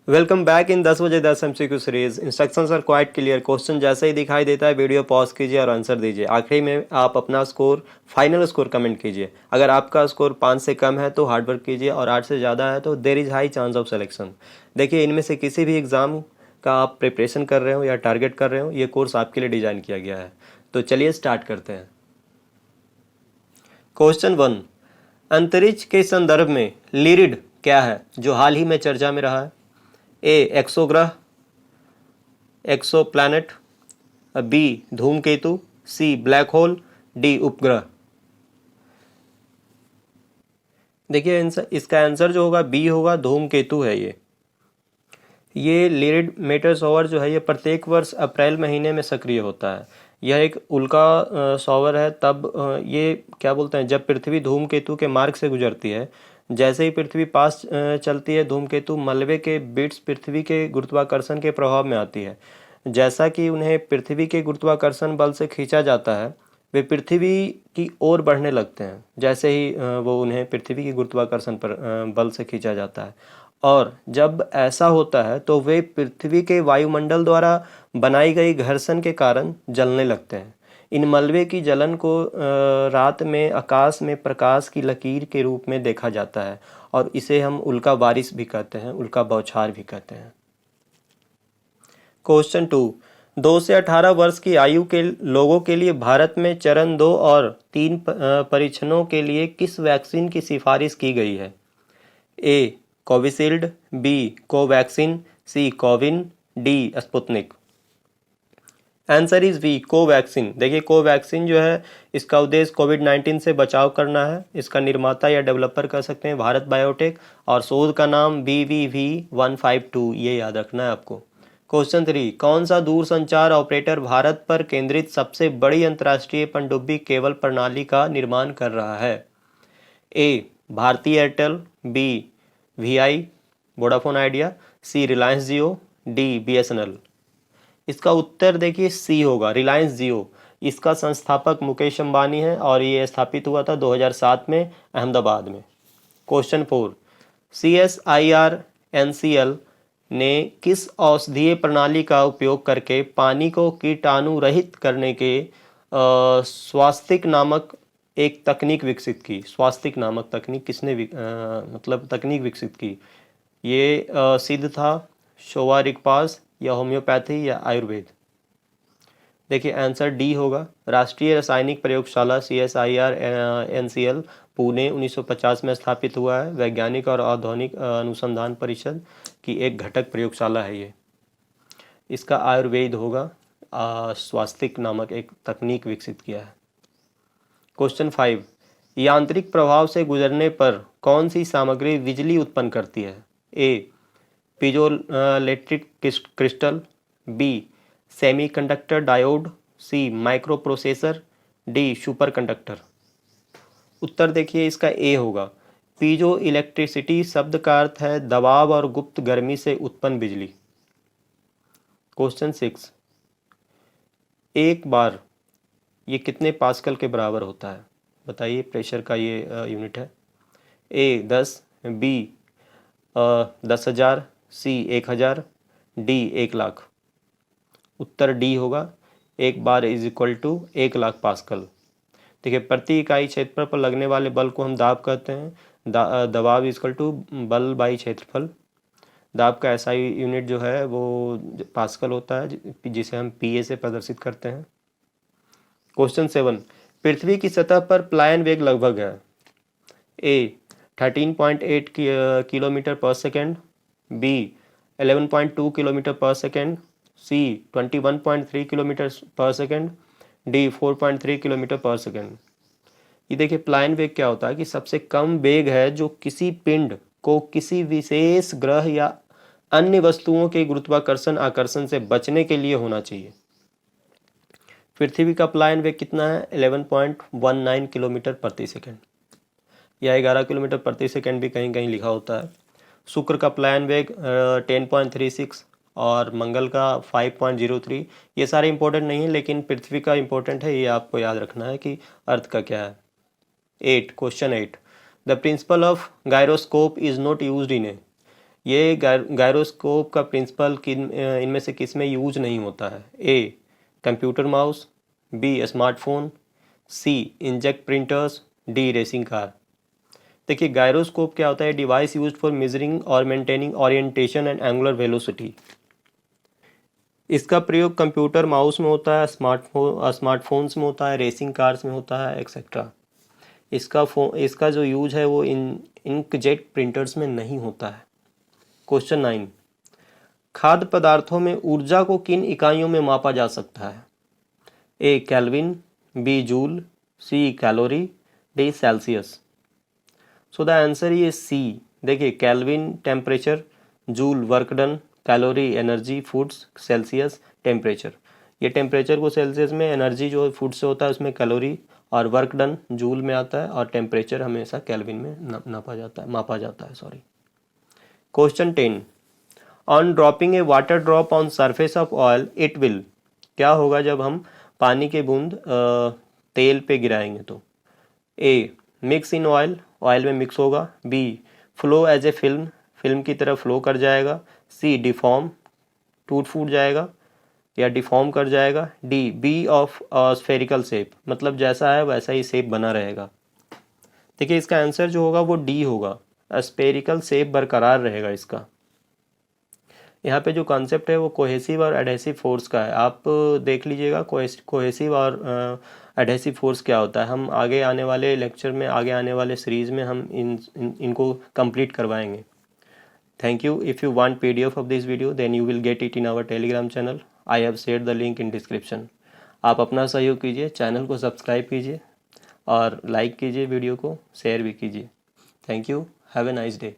Welcome back in 10 बजे 10 MCQ series. Instructions are quite clear. Question जैसे ही दिखाई देता है वीडियो पॉज कीजिए और आंसर दीजिए। आखिरी में आप अपना स्कोर फाइनल स्कोर कमेंट कीजिए। अगर आपका स्कोर 5 से कम है तो हार्ड वर्क कीजिए और 8 से ज़्यादा है तो there is high chance of selection. देखिए, इनमें से किसी भी एग्ज़ाम का आप प्रिपरेशन कर रहे हो या टारगेट कर रहे हो, ये कोर्स आपके लिए डिज़ाइन किया गया है। तो चलिए स्टार्ट करते हैं। क्वेश्चन 1, अंतरिक्ष के संदर्भ में लिरिड क्या है जो हाल ही में चर्चा में रहा है? ए एक्सोग्रह, एक्सो प्लैनेट, बी धूमकेतु, सी ब्लैक होल, डी उपग्रह। देखिए, इसका आंसर जो होगा बी होगा, धूमकेतु है ये लिरिड मेटेर जो है ये प्रत्येक वर्ष अप्रैल महीने में सक्रिय होता है। यह एक उल्का सौर है। तब ये क्या बोलते हैं, जब पृथ्वी धूमकेतु के मार्ग से गुजरती है, जैसे ही पृथ्वी पास चलती है, धूमकेतु मलबे के बिट्स पृथ्वी के गुरुत्वाकर्षण के प्रभाव में आती है। जैसा कि उन्हें पृथ्वी के गुरुत्वाकर्षण बल से खींचा जाता है, वे पृथ्वी की ओर बढ़ने लगते हैं। जैसे ही वो उन्हें पृथ्वी की गुरुत्वाकर्षण पर बल से खींचा जाता है, और जब ऐसा होता है तो वे पृथ्वी के वायुमंडल द्वारा बनाई गई घर्षण के कारण जलने लगते हैं। इन मलबे की जलन को रात में आकाश में प्रकाश की लकीर के रूप में देखा जाता है, और इसे हम उल्का बारिश भी कहते हैं, उल्का बौछार भी कहते हैं। क्वेश्चन 2, 2 से 18 वर्ष की आयु के लोगों के लिए भारत में चरण 2 और 3 परीक्षणों के लिए किस वैक्सीन की सिफारिश की गई है? A Covishield, B Covaxin, C CoWIN, D Sputnik. Answer is B Covaxin. देखिए, कोवैक्सीन जो है इसका उद्देश्य कोविड-19 से बचाव करना है। इसका निर्माता या डेवलपर कर सकते हैं भारत बायोटेक, और शोध का नाम BVV152, ये याद रखना है आपको। क्वेश्चन 3, कौन सा दूरसंचार ऑपरेटर भारत पर केंद्रित सबसे बड़ी अंतर्राष्ट्रीय पनडुब्बी केबल प्रणाली का निर्माण कर रहा है? A Bharti Airtel, B VI Vodafone Idea, C Reliance Jio, D BSNL। इसका उत्तर देखिए सी होगा, रिलायंस जियो। इसका संस्थापक मुकेश अंबानी है और ये स्थापित हुआ था 2007 में अहमदाबाद में। क्वेश्चन 4, CSIR NCL ने किस औषधीय प्रणाली का उपयोग करके पानी को कीटाणु रहित करने के स्वास्तिक नामक एक तकनीक विकसित की? स्वास्तिक नामक तकनीक किसने मतलब तकनीक विकसित की? ये सिद्ध था, शोवा रिगपास, या होम्योपैथी, या आयुर्वेद। देखिए आंसर डी होगा, राष्ट्रीय रासायनिक प्रयोगशाला CSIR NCL पुणे 1950 में स्थापित हुआ है। वैज्ञानिक और औद्योगिक अनुसंधान परिषद की एक घटक प्रयोगशाला है ये। इसका आयुर्वेद होगा, स्वास्तिक नामक एक तकनीक विकसित किया है। क्वेश्चन 5, यांत्रिक प्रभाव से गुजरने पर कौन सी सामग्री बिजली उत्पन्न करती है? A piezoelectric crystal, B semiconductor diode, C micro processor, D super conductor. उत्तर देखिए इसका ए होगा। पीजो इलेक्ट्रिसिटी शब्द का अर्थ है दबाव और गुप्त गर्मी से उत्पन्न बिजली। क्वेश्चन 6, एक बार ये कितने पास्कल के बराबर होता है? बताइए, प्रेशर का ये यूनिट है। A 10, B 10,000, C 1,000, D 1,00,000। उत्तर डी होगा, एक bar is equal to 1,00,000 pascal. देखिए, प्रति इकाई क्षेत्रफल पर लगने वाले बल को हम दाब कहते हैं। दबाव इज इक्वल टू बल बाई क्षेत्रफल। दाब का SI यूनिट जो है वो पास्कल होता है, जिसे हम PA से प्रदर्शित करते हैं। क्वेश्चन 7, पृथ्वी की सतह पर प्लायन वेग लगभग है। ए 13.8 किलोमीटर पर सेकेंड, बी 11.2 किलोमीटर पर सेकेंड, सी 21.3 किलोमीटर पर सेकेंड, डी 4.3 किलोमीटर पर सेकेंड। ये देखिए, प्लायन वेग क्या होता है कि सबसे कम वेग है जो किसी पिंड को किसी विशेष ग्रह या अन्य वस्तुओं के गुरुत्वाकर्षण आकर्षण से बचने के लिए होना चाहिए। पृथ्वी का प्लायन वेग कितना है? 11.19 किलोमीटर प्रति सेकेंड, या 11 किलोमीटर प्रति सेकेंड भी कहीं कहीं लिखा होता है। शुक्र का प्लायन वेग 10.36 और मंगल का 5.03। ये सारे इंपॉर्टेंट नहीं है, लेकिन पृथ्वी का इंपॉर्टेंट है, ये आपको याद रखना है कि अर्थ का क्या है। 8, question 8, the principle of gyroscope is not used in a. ये गायरोस्कोप का प्रिंसिपल इनमें से किस में यूज नहीं होता है? A computer mouse, B smartphone, C inkjet printers, D racing car. देखिए गायरोस्कोप क्या होता है? डिवाइस यूज्ड फॉर मेजरिंग और maintaining orientation and angular velocity. इसका प्रयोग कंप्यूटर माउस में होता है, स्मार्टफोन्स में होता है, रेसिंग कार्स में होता है, एक्सेट्रा। इसका जो यूज है वो इंकजेट प्रिंटर्स में नहीं होता है। क्वेश्चन 9, खाद्य पदार्थों में ऊर्जा को किन इकाइयों में मापा जा सकता है? A kelvin, B joule, C calorie, D Celsius. So the answer is C. देखिए kelvin temperature, joule work done, calorie energy foods, Celsius temperature. ये टेम्परेचर को सेल्सियस में, एनर्जी जो फूड से होता है उसमें कैलोरी, और वर्क डन जूल में आता है, और टेम्परेचर हमेशा केल्विन में मापा जाता है sorry. Question 10, on dropping A water drop on surface of oil it will. क्या होगा जब हम पानी के बूंद तेल पे गिराएंगे तो? A mix in oil, oil में मिक्स होगा, B flow as a film, film की तरह फ्लो कर जाएगा, सी डिफॉर्म, टूट फूट जाएगा या डिफॉर्म कर जाएगा, D be of spherical shape, मतलब जैसा है वैसा ही शेप बना रहेगा। देखिए इसका आंसर जो होगा वो डी होगा, स्फेरिकल शेप बरकरार रहेगा इसका। यहाँ पे जो कॉन्सेप्ट है वो कोहेसिव और एडहेसिव फोर्स का है। आप देख लीजिएगा कोहेसिव और एडहेसिव फोर्स क्या होता है। हम आगे आने वाले लेक्चर में, आगे आने वाले सीरीज़ में हम इनको कंप्लीट करवाएंगे। Thank you. If you want PDF of this video then you will get it in our Telegram channel. I have shared the link in description. आप अपना सहयोग कीजिए, चैनल को सब्सक्राइब कीजिए और लाइक कीजिए, वीडियो को शेयर भी कीजिए। Thank you. Have a nice day.